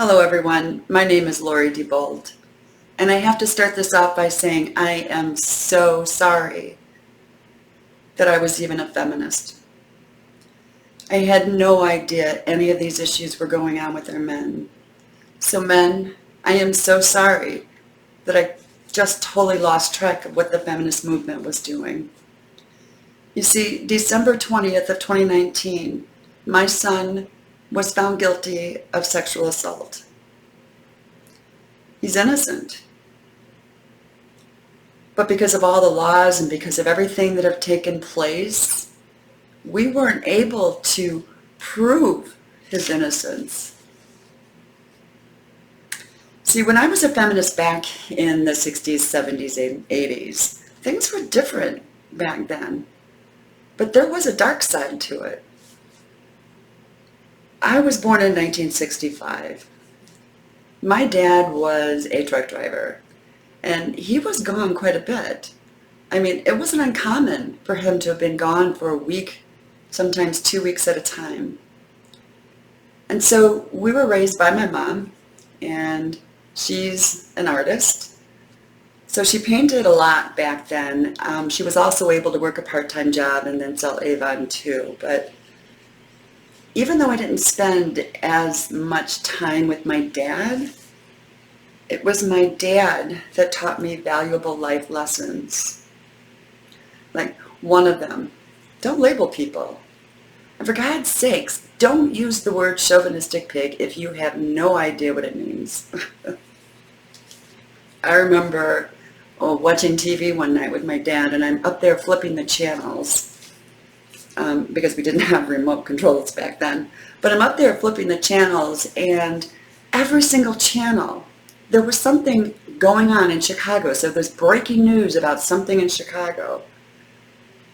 Hello everyone, my name is Lori DeBold, and I have to start this off by saying I am so sorry that I was even a feminist. I had no idea any of these issues were going on with our men. So men, I am so sorry that I just totally lost track of what the feminist movement was doing. You see, December 20th of 2019, my son was found guilty of sexual assault. He's innocent. But because of all the laws and because of everything that have taken place, we weren't able to prove his innocence. See, when I was a feminist back in the 60s, 70s, and 80s, things were different back then. But there was a dark side to it. I was born in 1965. My dad was a truck driver, and he was gone quite a bit. I mean, it wasn't uncommon for him to have been gone for a week, sometimes 2 weeks at a time. And so we were raised by my mom, and she's an artist. So she painted a lot back then. She was also able to work a part-time job and then sell Avon too. But even though I didn't spend as much time with my dad, it was my dad that taught me valuable life lessons. Like one of them, don't label people. And for God's sakes, don't use the word chauvinistic pig if you have no idea what it means. I remember watching TV one night with my dad, and I'm up there flipping the channels. Because we didn't have remote controls back then. But I'm up there flipping the channels, and every single channel, there was something going on in Chicago. So there's breaking news about something in Chicago.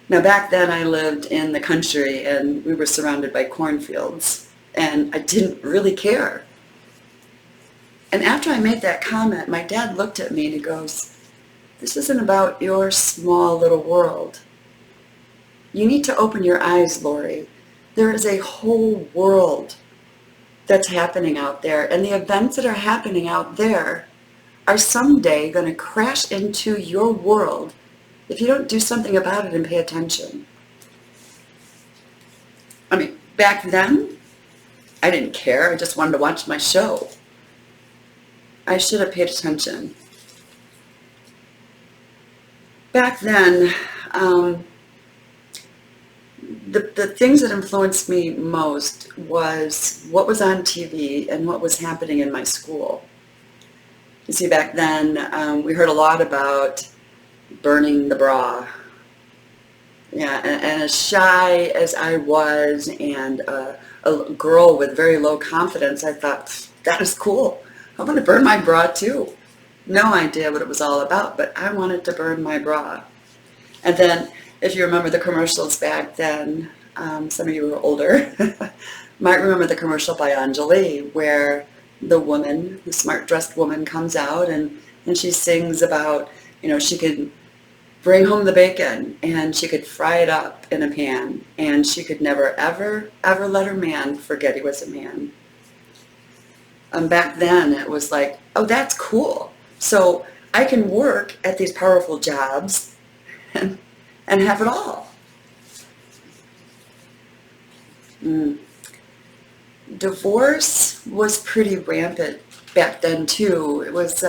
Now back then I lived in the country, and we were surrounded by cornfields, and I didn't really care. And after I made that comment, my dad looked at me and he goes, "This isn't about your small little world. You need to open your eyes, Lori. There is a whole world that's happening out there, and the events that are happening out there are someday going to crash into your world if you don't do something about it and pay attention." I mean, back then, I didn't care. I just wanted to watch my show. I should have paid attention. Back then, the things that influenced me most was what was on TV and what was happening in my school. You see, back then, we heard a lot about burning the bra. Yeah, and as shy as I was, and a girl with very low confidence, I thought, that is cool. I want to burn my bra too. No idea what it was all about, but I wanted to burn my bra. And then, if you remember the commercials back then, some of you who are older might remember the commercial by Anjali, where the woman, the smart-dressed woman, comes out and she sings about, she could bring home the bacon and she could fry it up in a pan, and she could never, ever, ever let her man forget he was a man. Back then, it was like, oh, that's cool. So I can work at these powerful jobs and have it all. Divorce was pretty rampant back then too. It was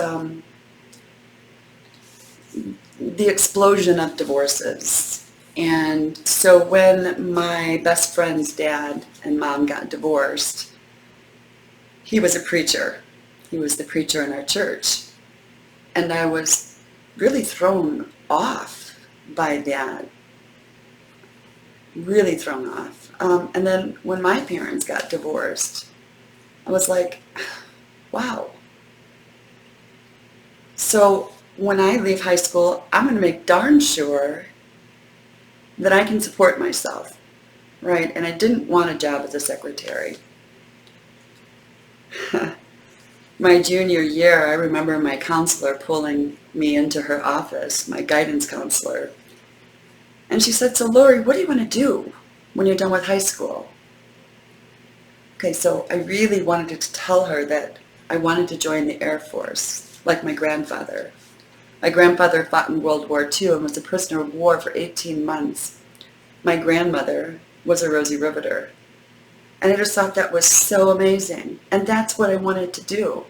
the explosion of divorces. And so when my best friend's dad and mom got divorced, he was a preacher. He was the preacher in our church. And I was really thrown off by that. Really thrown off. And then when my parents got divorced, I was like, wow. So when I leave high school, I'm going to make darn sure that I can support myself, right? And I didn't want a job as a secretary. My junior year, I remember my counselor pulling me into her office, my guidance counselor. And she said, "So Lori, what do you want to do when you're done with high school?" Okay, so I really wanted to tell her that I wanted to join the Air Force, like my grandfather. My grandfather fought in World War II and was a prisoner of war for 18 months. My grandmother was a Rosie Riveter. And I just thought that was so amazing. And that's what I wanted to do.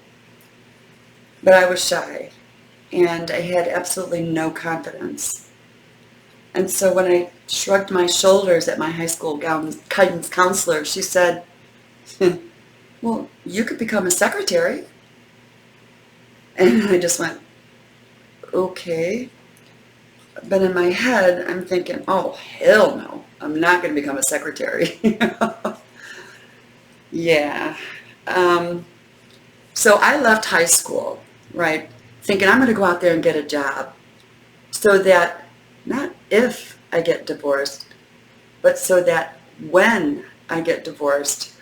But I was shy, and I had absolutely no confidence. And so when I shrugged my shoulders at my high school guidance counselor, she said, well, you could become a secretary. And I just went, okay. But in my head, I'm thinking, oh, hell no. I'm not going to become a secretary. Yeah. So I left high school, right, thinking I'm going to go out there and get a job so that not if I get divorced, but so that when I get divorced,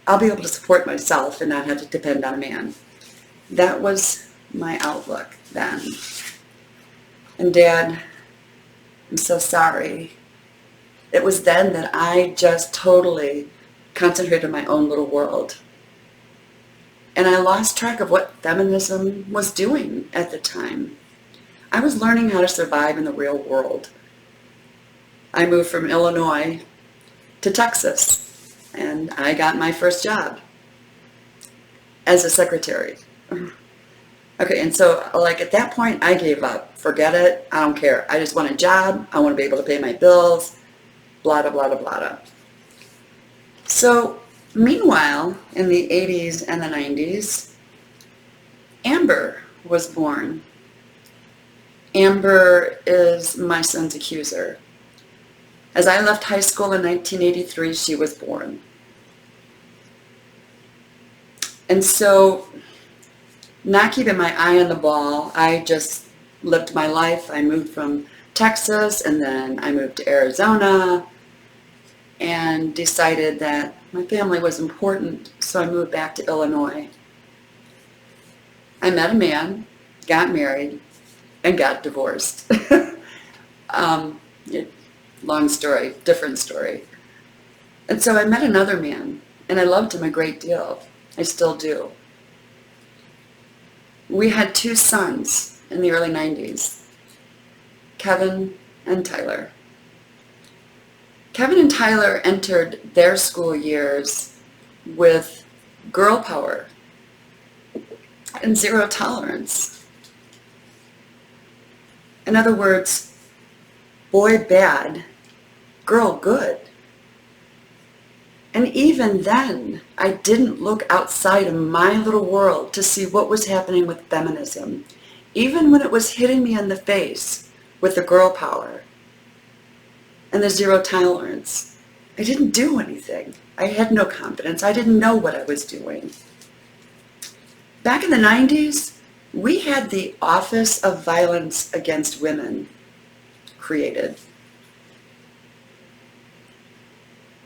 I'll be able to support myself and not have to depend on a man. That was my outlook then. And Dad, I'm so sorry. It was then that I just totally concentrated on my own little world. And I lost track of what feminism was doing at the time. I was learning how to survive in the real world. I moved from Illinois to Texas, and I got my first job as a secretary. Okay, and so like at that point, I gave up. Forget it. I don't care. I just want a job. I want to be able to pay my bills. Blah, blah, blah, blah, blah. So meanwhile, in the 80s and the 90s, Amber was born. Amber is my son's accuser. As I left high school in 1983, she was born. And so, not keeping my eye on the ball, I just lived my life. I moved from Texas, and then I moved to Arizona, and decided that my family was important, so I moved back to Illinois. I met a man, got married, and got divorced. Long story, different story. And so I met another man, and I loved him a great deal. I still do. We had 2 sons in the early 90s, Kevin and Tyler. Kevin and Tyler entered their school years with girl power and zero tolerance. In other words, boy bad, girl good. And even then, I didn't look outside of my little world to see what was happening with feminism, even when it was hitting me in the face with the girl power and the zero tolerance. I didn't do anything. I had no confidence. I didn't know what I was doing. Back in the 90s, we had the Office of Violence Against Women created.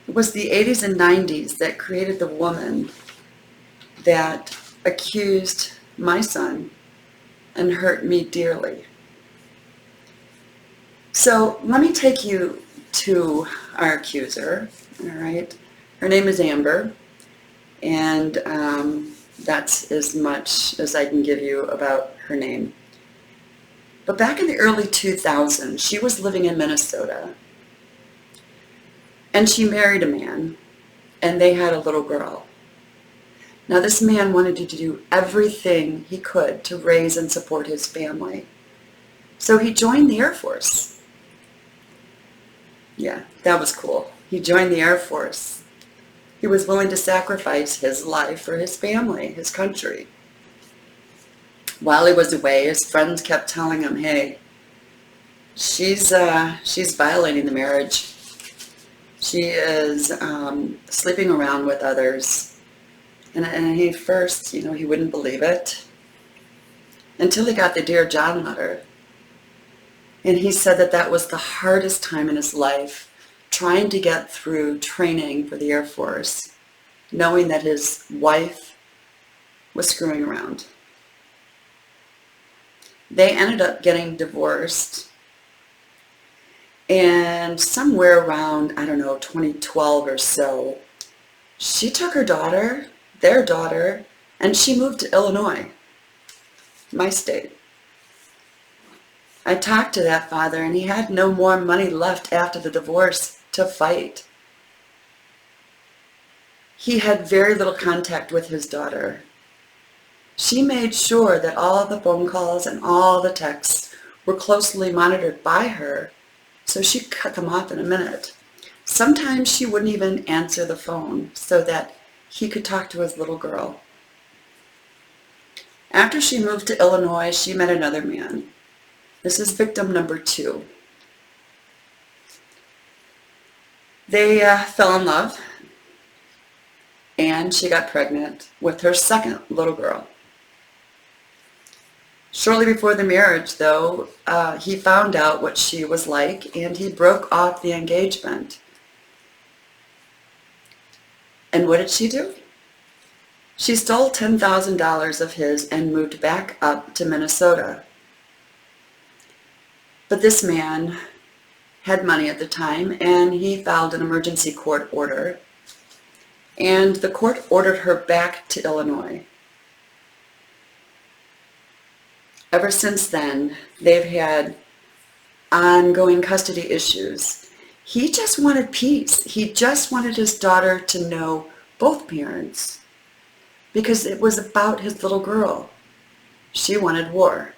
It was the 80s and 90s that created the woman that accused my son and hurt me dearly. So let me take you to our accuser, all right? Her name is Amber, and that's as much as I can give you about her name. But back in the early 2000s, she was living in Minnesota, and she married a man, and they had a little girl. Now this man wanted to do everything he could to raise and support his family. So he joined the Air Force. Yeah, that was cool. He joined the Air Force. He was willing to sacrifice his life for his family, his country. While he was away, his friends kept telling him, hey, she's violating the marriage. She is sleeping around with others. And he first, he wouldn't believe it until he got the Dear John letter. And he said that that was the hardest time in his life, trying to get through training for the Air Force, knowing that his wife was screwing around. They ended up getting divorced, and somewhere around, 2012 or so, she took her daughter, their daughter, And she moved to Illinois, my state. I talked to that father, and he had no more money left after the divorce to fight. He had very little contact with his daughter. She made sure that all the phone calls and all the texts were closely monitored by her, so she cut them off in a minute. Sometimes she wouldn't even answer the phone so that he could talk to his little girl. After she moved to Illinois, she met another man. This is victim number 2. They fell in love, and she got pregnant with her second little girl. Shortly before the marriage, though, he found out what she was like, and he broke off the engagement. And what did she do? She stole $10,000 of his and moved back up to Minnesota. But this man had money at the time, and he filed an emergency court order. And the court ordered her back to Illinois. Ever since then, they've had ongoing custody issues. He just wanted peace. He just wanted his daughter to know both parents because it was about his little girl. She wanted war.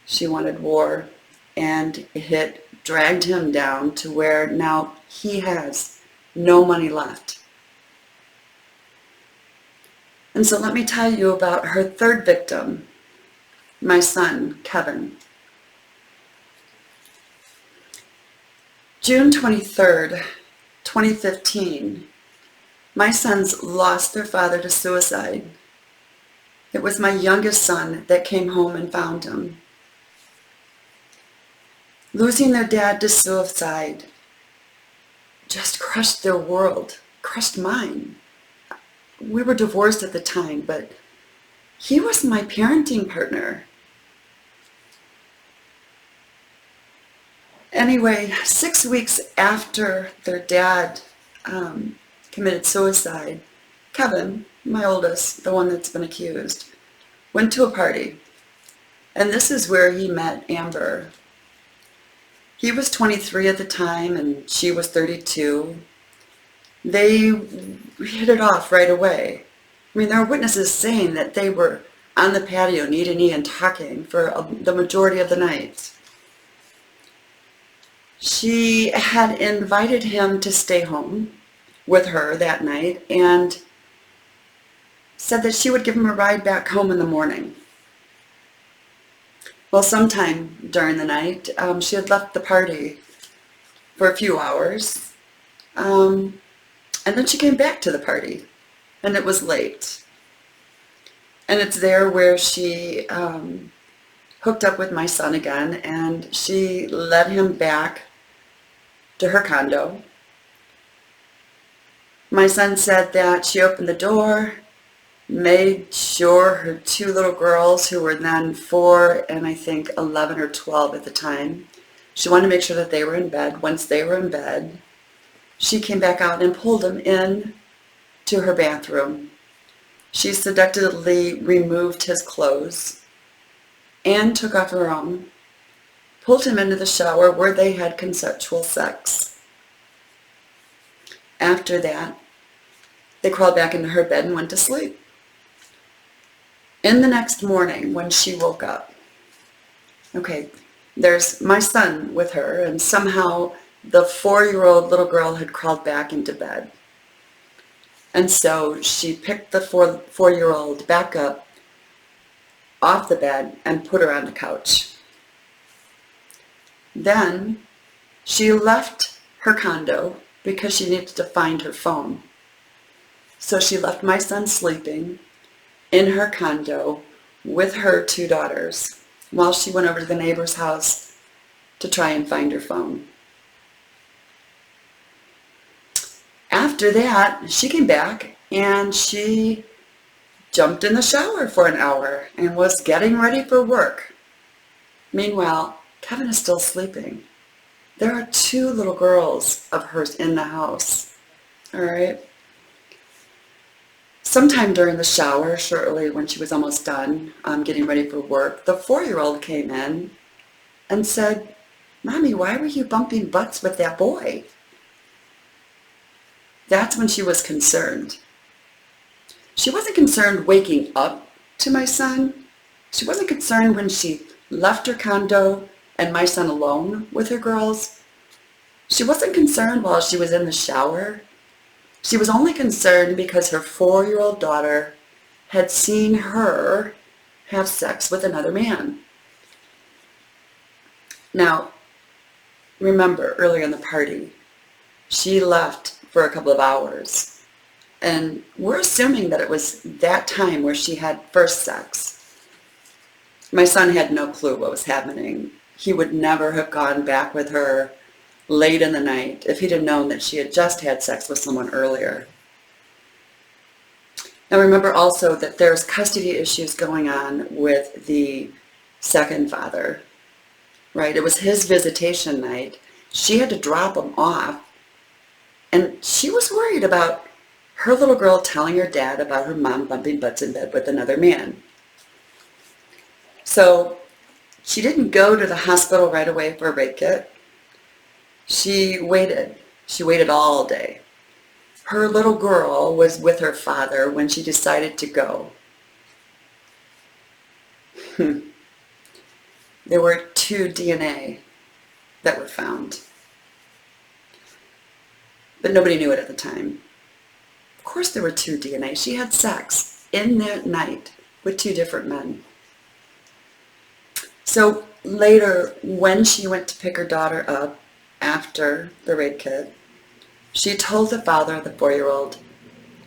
She wanted war, and it dragged him down to where now he has no money left. And so let me tell you about her third victim, my son, Kevin. June 23rd, 2015, my sons lost their father to suicide. It was my youngest son that came home and found him. Losing their dad to suicide just crushed their world, crushed mine. We were divorced at the time, but he was my parenting partner. Anyway, 6 weeks after their dad committed suicide, Kevin, my oldest, the one that's been accused, went to a party. And this is where he met Amber. He was 23 at the time, and she was 32. They hit it off right away. I mean, there are witnesses saying that they were on the patio, knee to knee, and talking for the majority of the night. She had invited him to stay home with her that night and said that she would give him a ride back home in the morning. Well, sometime during the night, she had left the party for a few hours, and then she came back to the party, and it was late. And it's there where she hooked up with my son again, and she led him back to her condo. My son said that she opened the door, made sure her 2 little girls, who were then 4 and I think 11 or 12 at the time, she wanted to make sure that they were in bed. Once they were in bed, she came back out and pulled him in to her bathroom. She seductively removed his clothes and took off her own, pulled him into the shower where they had consensual sex. After that, they crawled back into her bed and went to sleep. In the next morning, when she woke up, okay, there's my son with her, and somehow the 4-year-old little girl had crawled back into bed. And so she picked the 4-year-old back up off the bed and put her on the couch. Then she left her condo because she needed to find her phone. So she left my son sleeping in her condo with her 2 daughters while she went over to the neighbor's house to try and find her phone. After that, she came back and she jumped in the shower for an hour and was getting ready for work. Meanwhile, Kevin is still sleeping. There are 2 little girls of hers in the house. All right. Sometime during the shower, shortly when she was almost done getting ready for work, the 4-year-old came in and said, "Mommy, why were you bumping butts with that boy?" That's when she was concerned. She wasn't concerned waking up to my son. She wasn't concerned when she left her condo and my son alone with her girls. She wasn't concerned while she was in the shower. She was only concerned because her 4-year-old daughter had seen her have sex with another man. Now, remember earlier in the party, she left for a couple of hours. And we're assuming that it was that time where she had first sex. My son had no clue what was happening. He would never have gone back with her late in the night if he'd have known that she had just had sex with someone earlier. Now remember also that there's custody issues going on with the second father, right? It was his visitation night. She had to drop him off, and she was worried about her little girl telling her dad about her mom bumping butts in bed with another man. So she didn't go to the hospital right away for a rape kit. She waited. She waited all day. Her little girl was with her father when she decided to go. There were 2 DNA that were found. But nobody knew it at the time. Of course there were 2 DNA. She had sex in that night with 2 different men. So later, when she went to pick her daughter up after the rape kit, she told the father of the 4-year-old,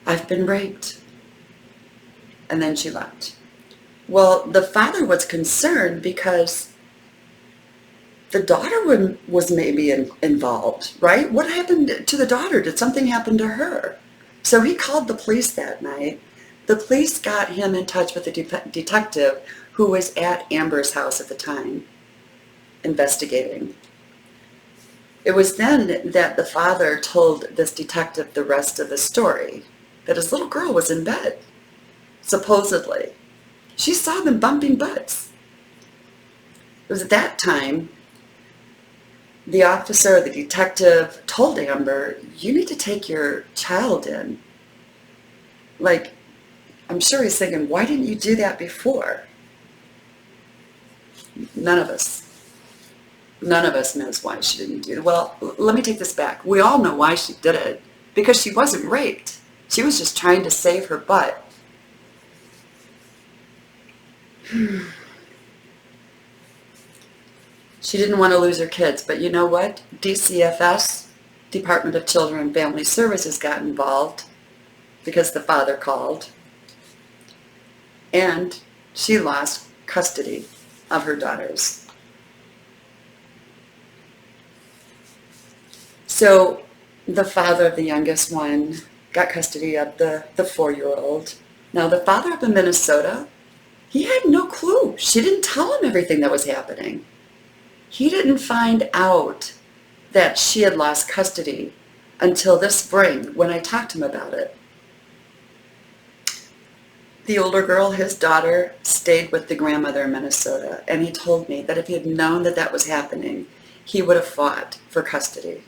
"I've been raped." And then she left. Well, the father was concerned because the daughter was maybe involved, right? What happened to the daughter? Did something happen to her? So he called the police that night. The police got him in touch with a detective who was at Amber's house at the time, investigating. It was then that the father told this detective the rest of the story, that his little girl was in bed, supposedly. She saw them bumping butts. It was at that time the officer, the detective, told Amber, "You need to take your child in." Like, I'm sure he's thinking, why didn't you do that before? None of us knows why she didn't do it. Well, let me take this back. We all know why she did it. Because she wasn't raped. She was just trying to save her butt. She didn't want to lose her kids, but you know what? DCFS, Department of Children and Family Services, got involved because the father called, and she lost custody of her daughters. So the father of the youngest one got custody of the 4-year-old. Now the father up in Minnesota, he had no clue. She didn't tell him everything that was happening. He didn't find out that she had lost custody until this spring when I talked to him about it. The older girl, his daughter, stayed with the grandmother in Minnesota, and he told me that if he had known that that was happening, he would have fought for custody,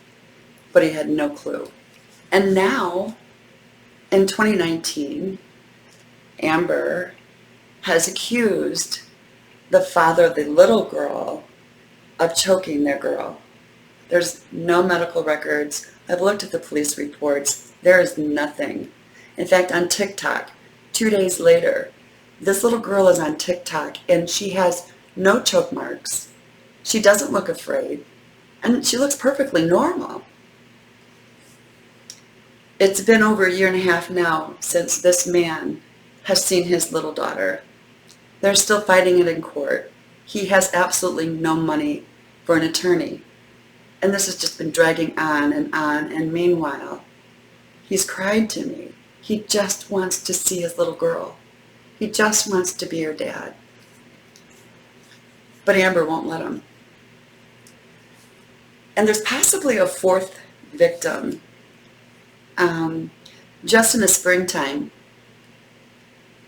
but he had no clue. And now, in 2019, Amber has accused the father of the little girl of choking their girl. There's no medical records. I've looked at the police reports. There is nothing. In fact, on TikTok, 2 days later, this little girl is on TikTok and she has no choke marks. She doesn't look afraid, and she looks perfectly normal. It's been over a year and a half now since this man has seen his little daughter. They're still fighting it in court. He has absolutely no money for an attorney. And this has just been dragging on, and meanwhile, he's cried to me. He just wants to see his little girl. He just wants to be her dad. But Amber won't let him. And there's possibly a 4th victim. Just in the springtime,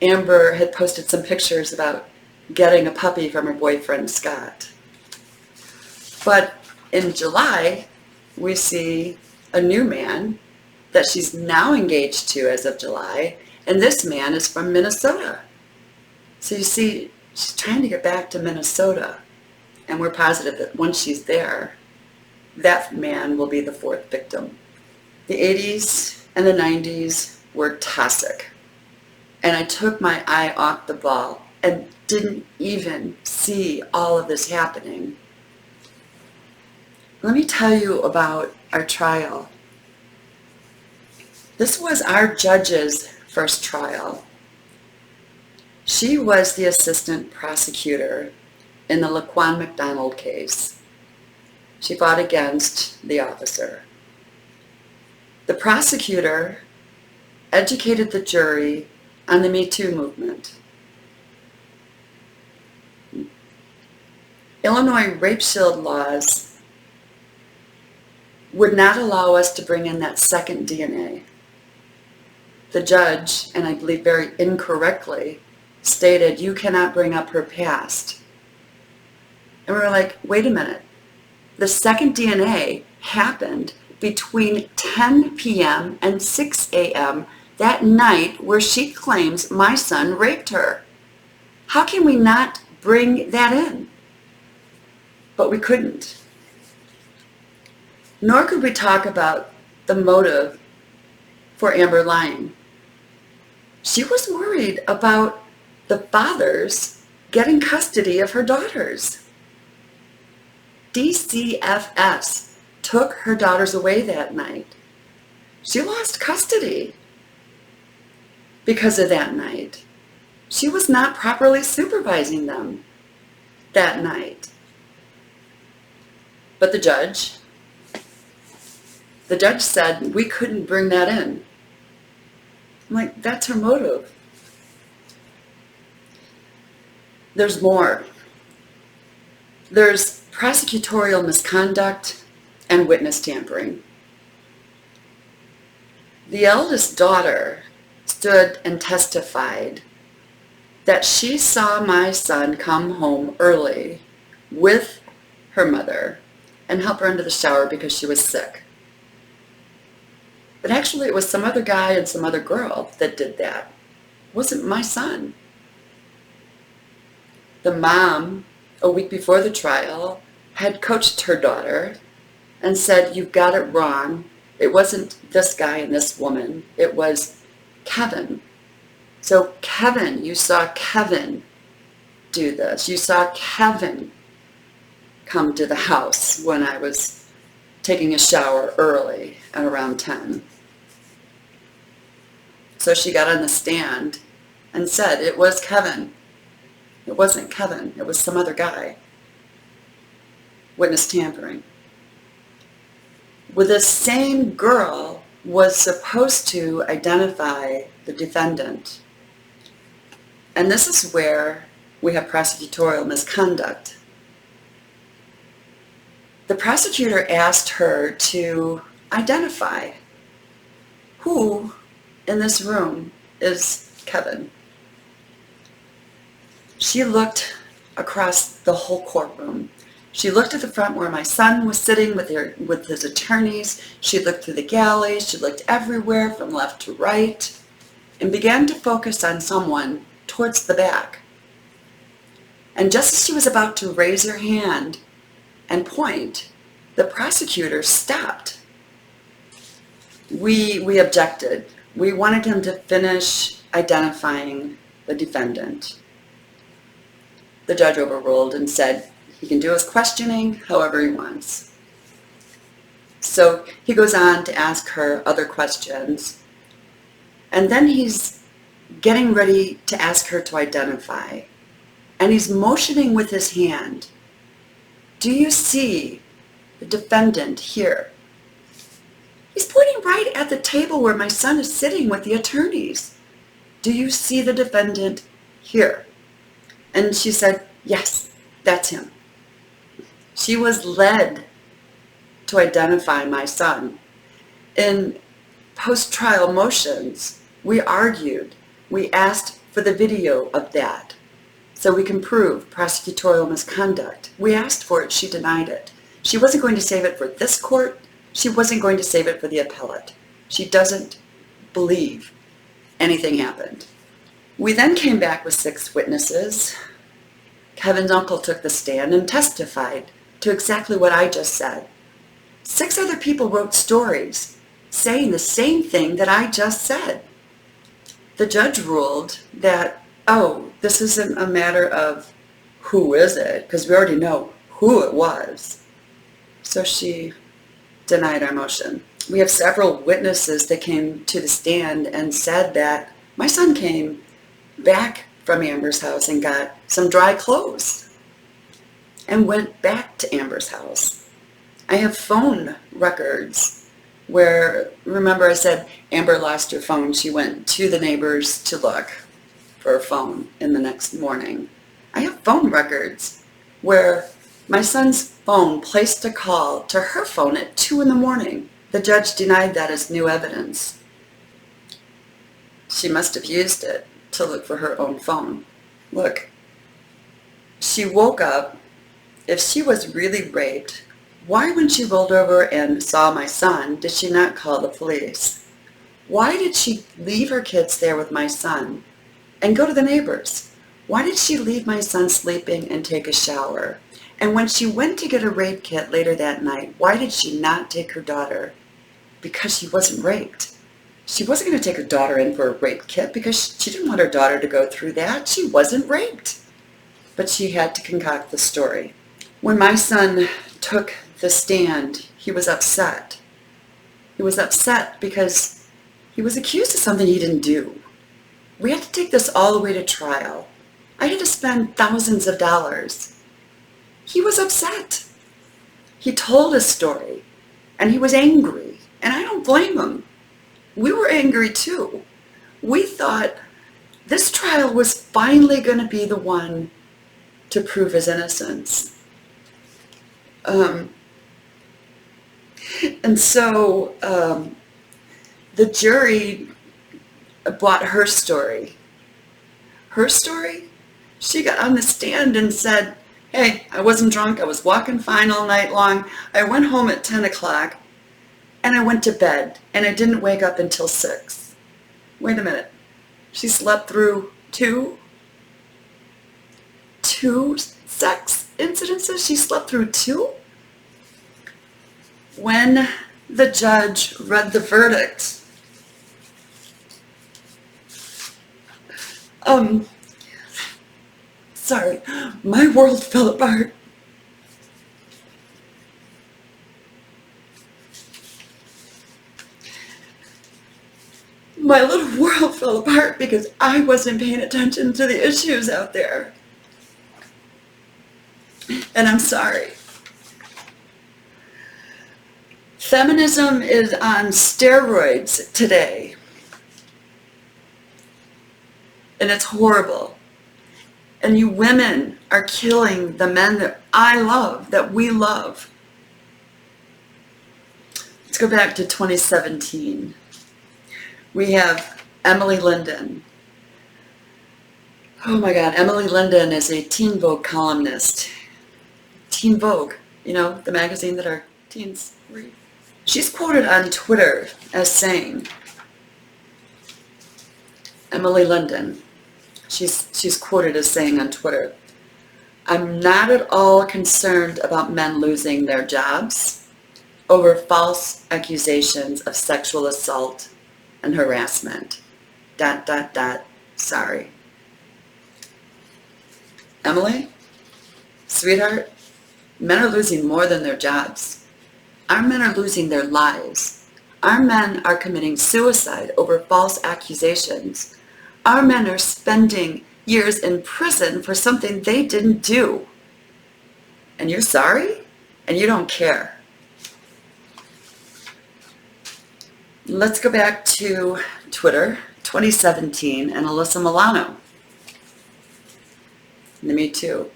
Amber had posted some pictures about getting a puppy from her boyfriend, Scott. But in July, we see a new man that she's now engaged to as of July, and this man is from Minnesota. So you see, she's trying to get back to Minnesota, and we're positive that once she's there, that man will be the fourth victim. The 80s and the 90s were toxic, and I took my eye off the ball and didn't even see all of this happening. Let me tell you about our trial. This was our judge's first trial. She was the assistant prosecutor in the Laquan McDonald case. She fought against the officer. The prosecutor educated the jury on the Me Too movement. Illinois rape shield laws would not allow us to bring in that second DNA. The judge, and I believe very incorrectly, stated, you cannot bring up her past. And we were like, wait a minute. The second DNA happened between 10 p.m. and 6 a.m. that night where she claims my son raped her. How can we not bring that in? But we couldn't. Nor could we talk about the motive for Amber lying. She was worried about the fathers getting custody of her daughters. DCFS took her daughters away that night. She lost custody because of that night. She was not properly supervising them that night. But the judge said we couldn't bring that in. I'm like, that's her motive. There's more. There's prosecutorial misconduct and witness tampering. The eldest daughter stood and testified that she saw my son come home early with her mother and help her into the shower because she was sick. But actually it was some other guy and some other girl that did that. It wasn't my son. The mom, a week before the trial, had coached her daughter and said, you've got it wrong. It wasn't this guy and this woman. It was Kevin. So Kevin, you saw Kevin do this. You saw Kevin come to the house when I was taking a shower early at around 10. So she got on the stand and said, it was Kevin. It wasn't Kevin. It was some other guy. Witness tampering. Well, this same girl was supposed to identify the defendant. And this is where we have prosecutorial misconduct. The prosecutor asked her to identify who in this room is Kevin. She looked across the whole courtroom. She looked at the front where my son was sitting with his attorneys. She looked through the galleys. She looked everywhere from left to right and began to focus on someone towards the back. And just as she was about to raise her hand and point, the prosecutor stopped. We objected. We wanted him to finish identifying the defendant. The judge overruled and said he can do his questioning however he wants. So he goes on to ask her other questions. And then he's getting ready to ask her to identify. And he's motioning with his hand. Do you see the defendant here? He's pointing right at the table where my son is sitting with the attorneys. Do you see the defendant here? And she said, yes, that's him. She was led to identify my son. In post-trial motions, we argued. We asked for the video of that so we can prove prosecutorial misconduct. We asked for it. She denied it. She wasn't going to save it for this court. She wasn't going to save it for the appellate. She doesn't believe anything happened. We then came back with 6 witnesses. Kevin's uncle took the stand and testified to exactly what I just said. 6 other people wrote stories saying the same thing that I just said. The judge ruled that, oh, this isn't a matter of who is it, because we already know who it was. So she denied our motion. We have several witnesses that came to the stand and said that my son came back from Amber's house and got some dry clothes and went back to Amber's house. I have phone records where, remember I said Amber lost her phone. She went to the neighbors to look for her phone in the next morning. I have phone records where my son's phone placed a call to her phone at 2 in the morning. The judge denied that as new evidence. She must have used it to look for her own phone. Look, she woke up. If she was really raped, why when she rolled over and saw my son, did she not call the police? Why did she leave her kids there with my son and go to the neighbors? Why did she leave my son sleeping and take a shower? And when she went to get a rape kit later that night, why did she not take her daughter? Because she wasn't raped. She wasn't going to take her daughter in for a rape kit because she didn't want her daughter to go through that. She wasn't raped. But she had to concoct the story. When my son took the stand, he was upset. He was upset because he was accused of something he didn't do. We had to take this all the way to trial. I had to spend thousands of dollars. He was upset. He told his story, and he was angry, and I don't blame him. We were angry too. We thought this trial was finally going to be the one to prove his innocence. And so the jury bought her story. Her story? She got on the stand and said, hey, I wasn't drunk. I was walking fine all night long. I went home at 10 o'clock and I went to bed and I didn't wake up until 6. Wait a minute. She slept through two sex incidences? She slept through 2? When the judge read the verdict, sorry, my world fell apart. My little world fell apart because I wasn't paying attention to the issues out there. And I'm sorry. Feminism is on steroids today. And it's horrible. And you women are killing the men that I love, that we love. Let's go back to 2017. We have Emily Linden. Oh my God, Emily Linden is a Teen Vogue columnist. Teen Vogue, you know, the magazine that our teens read. She's quoted on Twitter as saying, Emily Linden, she's quoted as saying on Twitter, I'm not at all concerned about men losing their jobs over false accusations of sexual assault and harassment. ... Sorry. Emily, sweetheart, men are losing more than their jobs. Our men are losing their lives. Our men are committing suicide over false accusations. Our men are spending years in prison for something they didn't do. And you're sorry? And you don't care. Let's go back to Twitter, 2017, and Alyssa Milano. The Me Too.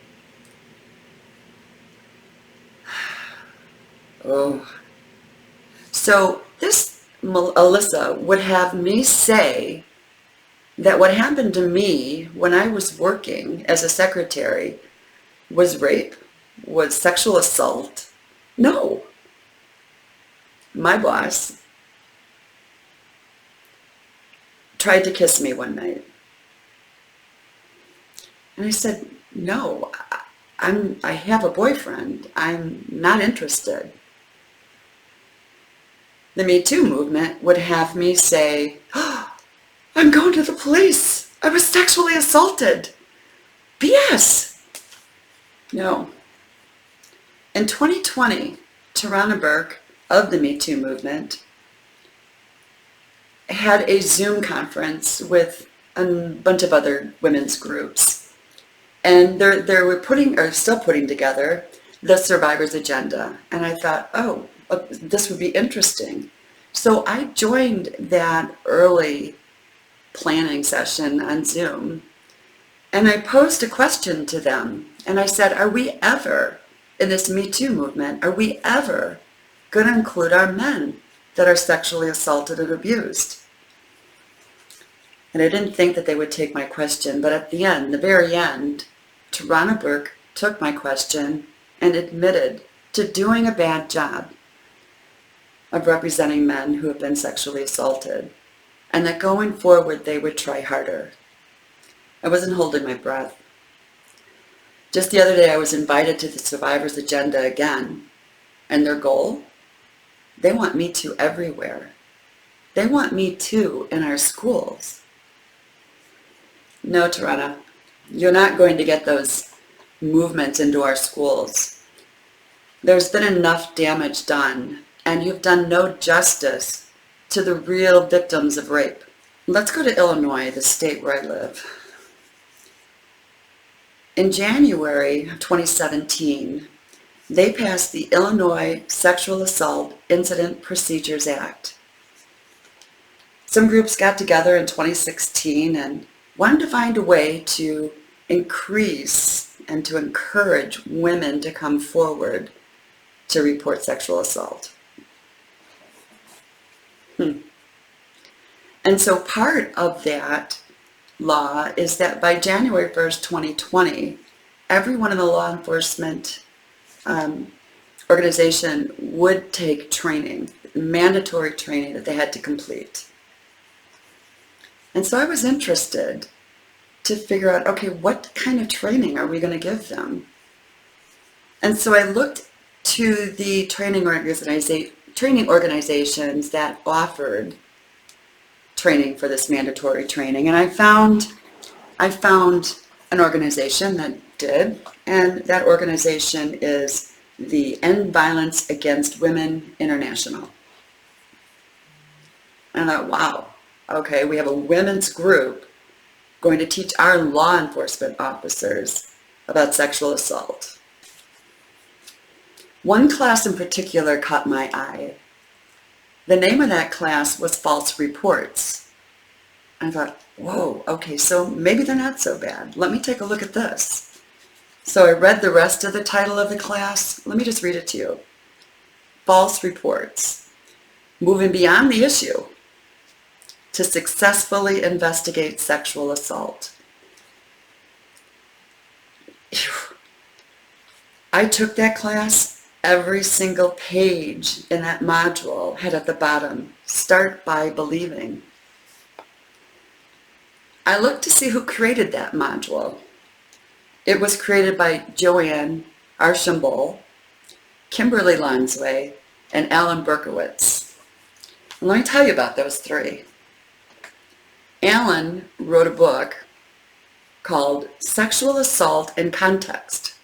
Oh. So this Alyssa would have me say that what happened to me when I was working as a secretary was rape, was sexual assault. No. My boss tried to kiss me one night. And I said, no, I have a boyfriend. I'm not interested. The Me Too movement would have me say, oh, I'm going to the police. I was sexually assaulted. BS. No. In 2020, Tarana Burke of the Me Too movement had a Zoom conference with a bunch of other women's groups. And they were still putting together the survivor's agenda. And I thought, oh, this would be interesting. So I joined that early planning session on Zoom. And I posed a question to them. And I said, are we ever, in this Me Too movement, are we ever going to include our men that are sexually assaulted and abused? And I didn't think that they would take my question, but at the end, the very end, Tarana Burke took my question and admitted to doing a bad job of representing men who have been sexually assaulted, and that going forward they would try harder. I wasn't holding my breath. Just the other day I was invited to the survivor's agenda again, and their goal? They want Me Too everywhere. They want Me Too in our schools. No, Tarana, you're not going to get those movements into our schools. There's been enough damage done, and you've done no justice to the real victims of rape. Let's go to Illinois, the state where I live. In January of 2017, they passed the Illinois Sexual Assault Incident Procedures Act. Some groups got together in 2016 and wanted to find a way to increase and to encourage women to come forward to report sexual assault. And so part of that law is that by January 1st, 2020, everyone in the law enforcement organization would take training, mandatory training that they had to complete. And so I was interested to figure out, okay, what kind of training are we going to give them? And so I looked to the training organizations that offered training for this mandatory training, and I found an organization that did, and that organization is the End Violence Against Women International. And I thought, wow, okay, we have a women's group going to teach our law enforcement officers about sexual assault. One class in particular caught my eye. The name of that class was False Reports. I thought, whoa, okay, so maybe they're not so bad. Let me take a look at this. So I read the rest of the title of the class. Let me just read it to you. False Reports. Moving beyond the issue to successfully investigate sexual assault. I took that class. Every single page in that module had at the bottom, start by believing. I looked to see who created that module. It was created by Joanne Archambault, Kimberly Lonsway, and Alan Berkowitz. And let me tell you about those three. Alan wrote a book called Sexual Assault in Context,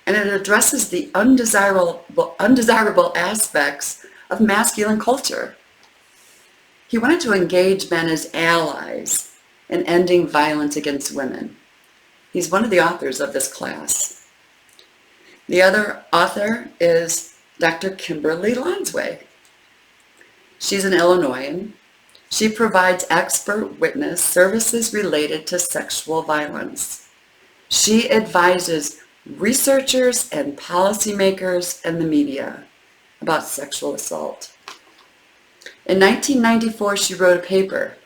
and it addresses the undesirable aspects of masculine culture. He wanted to engage men as allies in ending violence against women. He's one of the authors of this class. The other author is Dr. Kimberly Lonsway. She's an Illinoisan. She provides expert witness services related to sexual violence. She advises researchers and policymakers and the media about sexual assault. In 1994, she wrote a paper,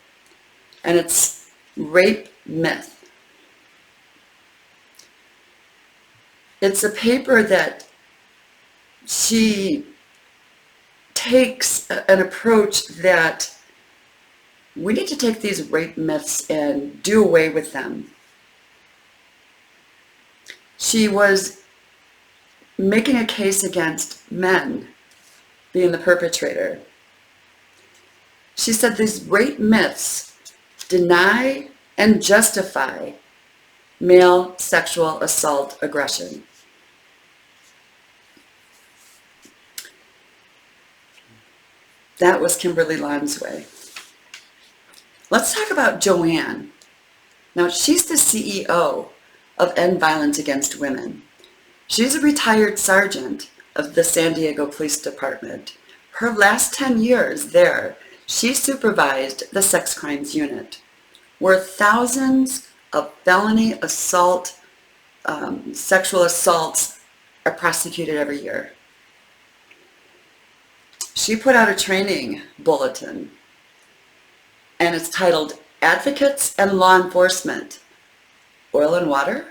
and it's Rape Myth. It's a paper that she takes an approach that we need to take these rape myths and do away with them. She was making a case against men being the perpetrator. She said these rape myths deny and justify male sexual assault aggression. That was Kimberly Lansway. Let's talk about Joanne. Now, she's the CEO of End Violence Against Women. She's a retired sergeant of the San Diego Police Department. Her last 10 years there, she supervised the sex crimes unit, where thousands of felony assault, sexual assaults are prosecuted every year. She put out a training bulletin, and it's titled Advocates and Law Enforcement, Oil and Water.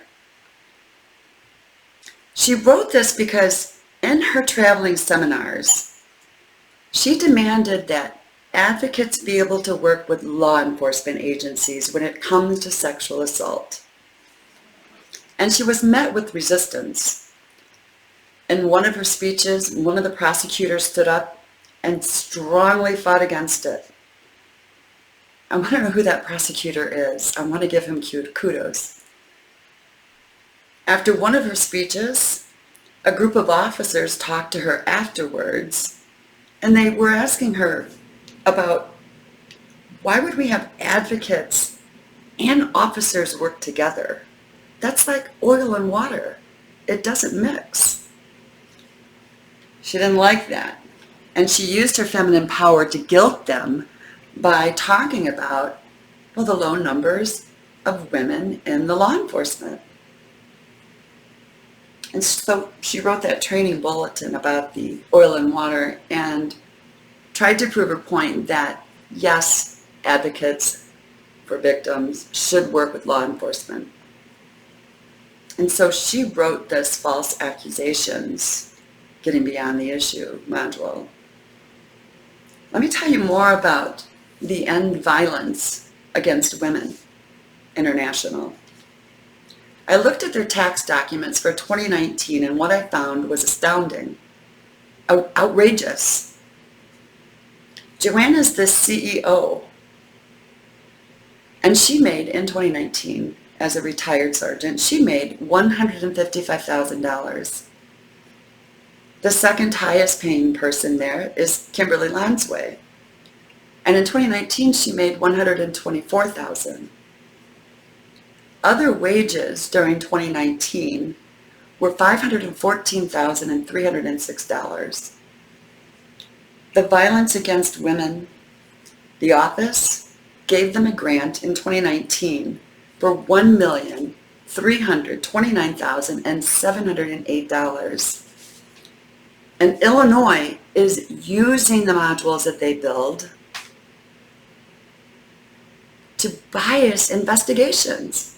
She wrote this because in her traveling seminars, she demanded that advocates be able to work with law enforcement agencies when it comes to sexual assault. And she was met with resistance. In one of her speeches, one of the prosecutors stood up and strongly fought against it. I want to know who that prosecutor is. I want to give him kudos. After one of her speeches, a group of officers talked to her afterwards, and they were asking her about why would we have advocates and officers work together? That's like oil and water. It doesn't mix. She didn't like that. And she used her feminine power to guilt them by talking about, well, the low numbers of women in the law enforcement. And so she wrote that training bulletin about the oil and water and tried to prove her point that, yes, advocates for victims should work with law enforcement. And so she wrote this false accusations, getting beyond the issue module. Let me tell you more about the End Violence Against Women International. I looked at their tax documents for 2019, and what I found was astounding, outrageous. Joanne is the CEO, and she made, in 2019, as a retired sergeant, she made $155,000. The second highest paying person there is Kimberly Lansway. And in 2019, she made $124,000. Other wages during 2019 were $514,306. The Violence Against Women, the office, gave them a grant in 2019 for $1,329,708. And Illinois is using the modules that they build to bias investigations,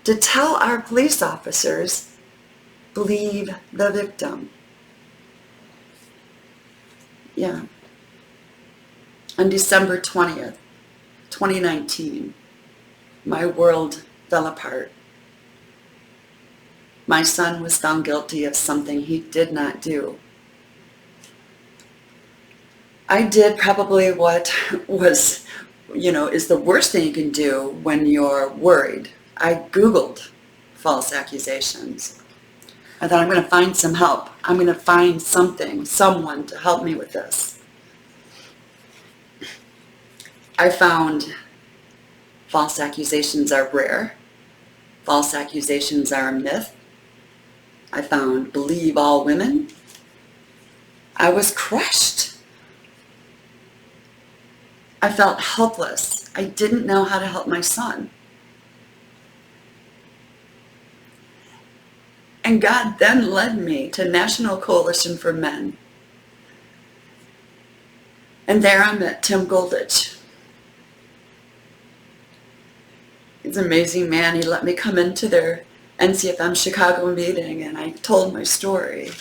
to tell our police officers, believe the victim. Yeah. On December 20th, 2019, my world fell apart. My son was found guilty of something he did not do. I did probably what was, is the worst thing you can do when you're worried. I Googled false accusations. I thought, I'm going to find some help. I'm going to find someone to help me with this. I found false accusations are rare. False accusations are a myth. I found believe all women. I was crushed. I felt helpless. I didn't know how to help my son. And God then led me to National Coalition for Men. And there I met Tim Goldich. He's an amazing man. He let me come into their NCFM Chicago meeting, and I told my story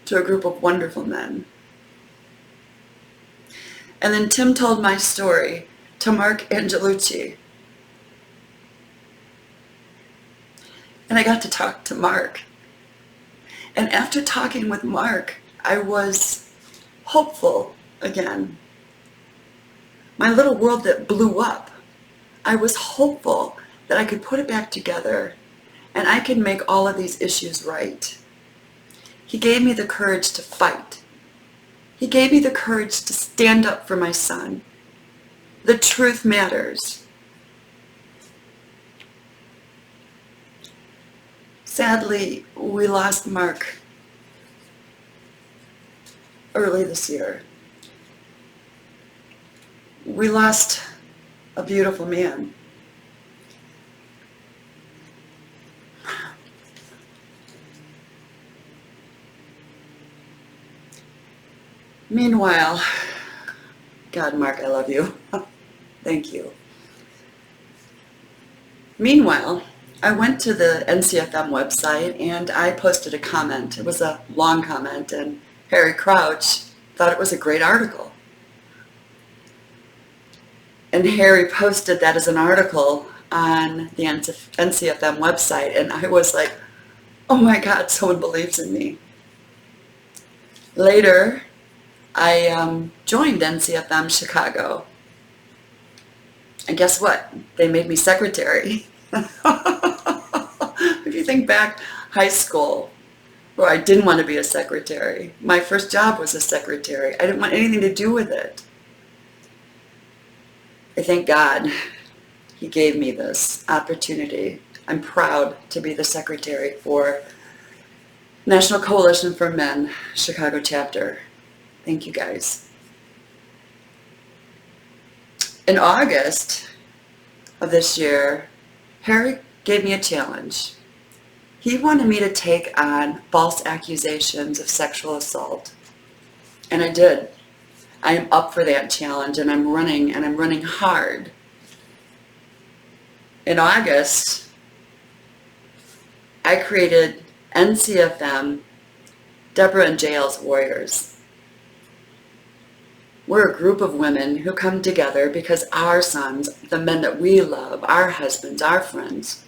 to a group of wonderful men. And then Tim told my story to Mark Angelucci. And I got to talk to Mark. And after talking with Mark, I was hopeful again. My little world that blew up, I was hopeful that I could put it back together and I could make all of these issues right. He gave me the courage to fight. He gave me the courage to stand up for my son. The truth matters. Sadly, we lost Mark early this year. We lost a beautiful man. Meanwhile, God, Mark, I love you. Thank you. Meanwhile, I went to the NCFM website and I posted a comment. It was a long comment, and Harry Crouch thought it was a great article. And Harry posted that as an article on the NCFM website, and I was like, oh my God, someone believes in me. Later, I joined NCFM Chicago. And guess what? They made me secretary. If you think back, high school, where I didn't want to be a secretary. My first job was a secretary. I didn't want anything to do with it. I thank God he gave me this opportunity. I'm proud to be the secretary for National Coalition for Men, Chicago chapter. Thank you guys. In August of this year, Harry gave me a challenge. He wanted me to take on false accusations of sexual assault. And I did. I am up for that challenge, and I'm running hard. In August, I created NCFM, Deborah and JL's Warriors. We're a group of women who come together because our sons, the men that we love, our husbands, our friends,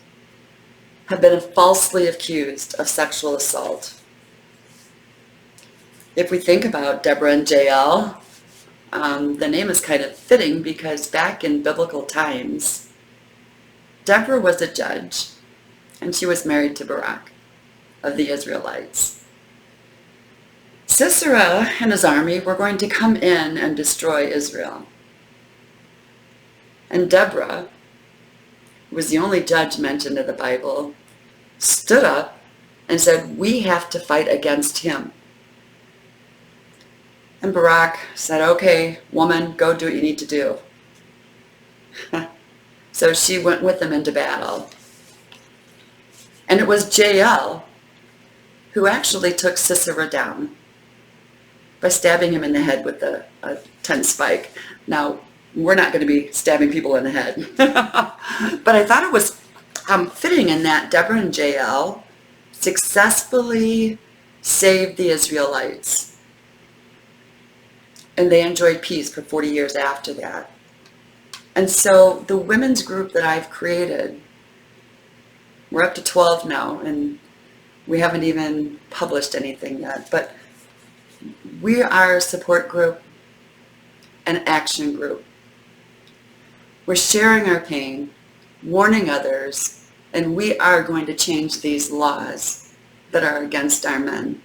have been falsely accused of sexual assault. If we think about Deborah and JL, the name is kind of fitting because back in biblical times, Deborah was a judge, and she was married to Barak of the Israelites. Sisera and his army were going to come in and destroy Israel. And Deborah, who was the only judge mentioned in the Bible, stood up and said, we have to fight against him. And Barak said, okay, woman, go do what you need to do. So she went with them into battle. And it was JL who actually took Sisera down by stabbing him in the head with a 10 spike. Now, we're not going to be stabbing people in the head. But I thought it was fitting in that Deborah and JL successfully saved the Israelites. And they enjoyed peace for 40 years after that. And so the women's group that I've created, we're up to 12 now, and we haven't even published anything yet, but we are a support group, an action group. We're sharing our pain, warning others, and we are going to change these laws that are against our men.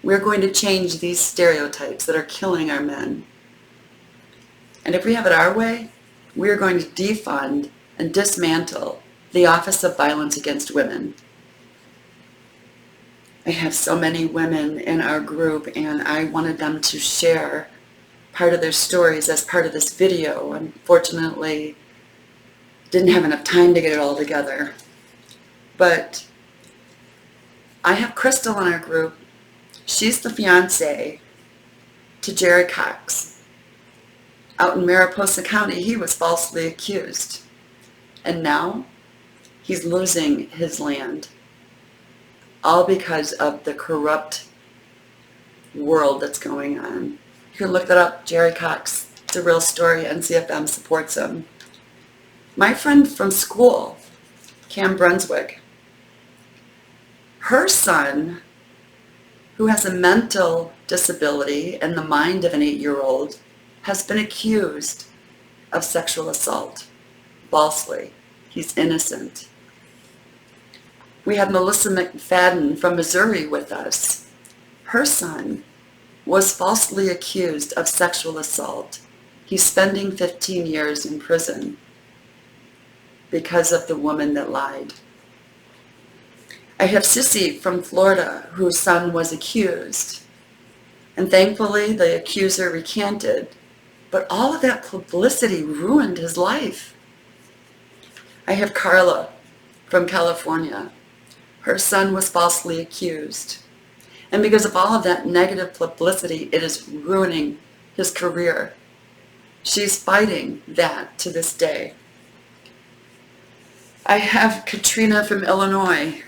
We're going to change these stereotypes that are killing our men. And if we have it our way, we are going to defund and dismantle the Office of Violence Against Women. I have so many women in our group, and I wanted them to share part of their stories as part of this video. Unfortunately, didn't have enough time to get it all together. But I have Crystal in our group. She's the fiance to Jerry Cox. Out in Mariposa County, he was falsely accused. And now he's losing his land, all because of the corrupt world that's going on. You can look that up, Jerry Cox. It's a real story. NCFM supports him. My friend from school, Cam Brunswick, her son, who has a mental disability and the mind of an 8-year-old, has been accused of sexual assault falsely. He's innocent. We had Melissa McFadden from Missouri with us. Her son was falsely accused of sexual assault. He's spending 15 years in prison because of the woman that lied. I have Sissy from Florida, whose son was accused. And thankfully, the accuser recanted. But all of that publicity ruined his life. I have Carla from California. Her son was falsely accused. And because of all of that negative publicity, it is ruining his career. She's fighting that to this day. I have Katrina from Illinois,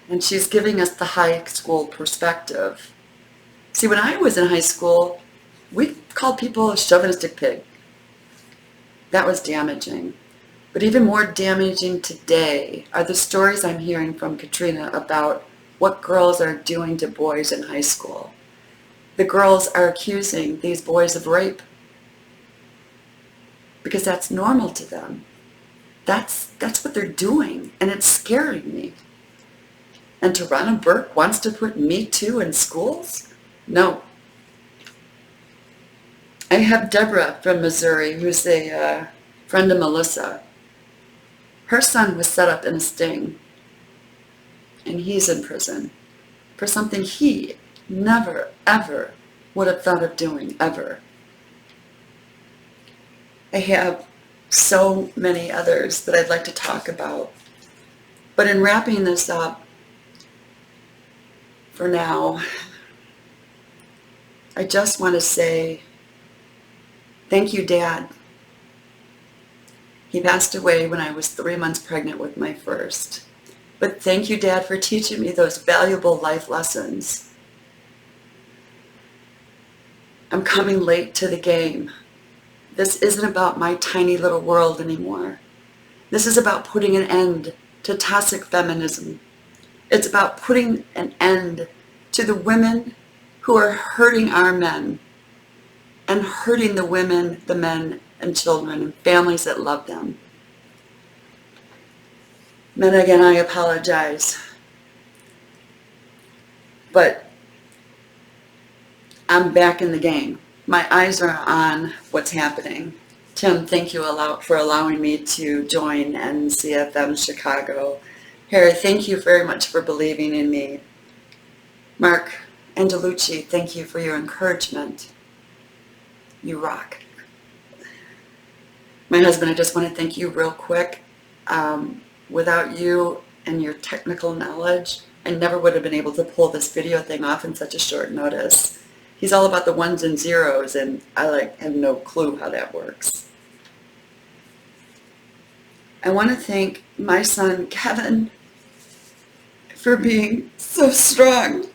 and she's giving us the high school perspective. See, when I was in high school, we called people a chauvinistic pig. That was damaging. But even more damaging today are the stories I'm hearing from Katrina about what girls are doing to boys in high school. The girls are accusing these boys of rape because that's normal to them. That's what they're doing, and it's scaring me. And Tarana Burke wants to put Me Too in schools? No. I have Deborah from Missouri, who's a friend of Melissa. Her son was set up in a sting, and he's in prison for something he never, ever would have thought of doing, ever. I have so many others that I'd like to talk about. But in wrapping this up, for now, I just want to say thank you, Dad. He passed away when I was 3 months pregnant with my first. But thank you, Dad, for teaching me those valuable life lessons. I'm coming late to the game. This isn't about my tiny little world anymore. This is about putting an end to toxic feminism. It's about putting an end to the women who are hurting our men and hurting the women, the men, and children and families that love them. Men, again, I apologize. But I'm back in the game. My eyes are on what's happening. Tim, thank you for allowing me to join NCFM Chicago. Harry, thank you very much for believing in me. Mark Angelucci, thank you for your encouragement. You rock. My husband, I just want to thank you real quick. Without you and your technical knowledge, I never would have been able to pull this video thing off in such a short notice. He's all about the ones and zeros, and I have no clue how that works. I want to thank my son, Kevin, for being so strong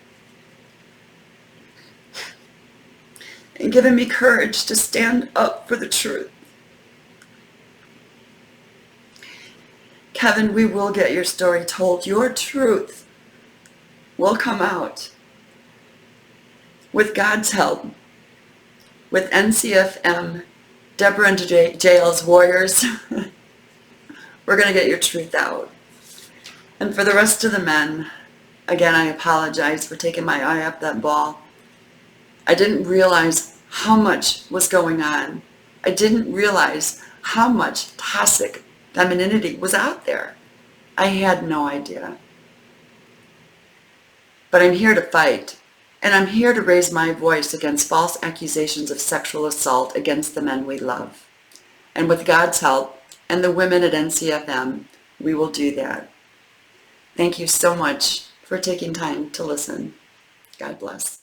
and giving me courage to stand up for the truth. Kevin, we will get your story told. Your truth will come out. With God's help, with NCFM, Deborah and Jail's warriors, we're going to get your truth out. And for the rest of the men, again, I apologize for taking my eye off that ball. I didn't realize how much was going on. I didn't realize how much toxic femininity was out there. I had no idea. But I'm here to fight. And I'm here to raise my voice against false accusations of sexual assault against the men we love. And with God's help and the women at NCFM, we will do that. Thank you so much for taking time to listen. God bless.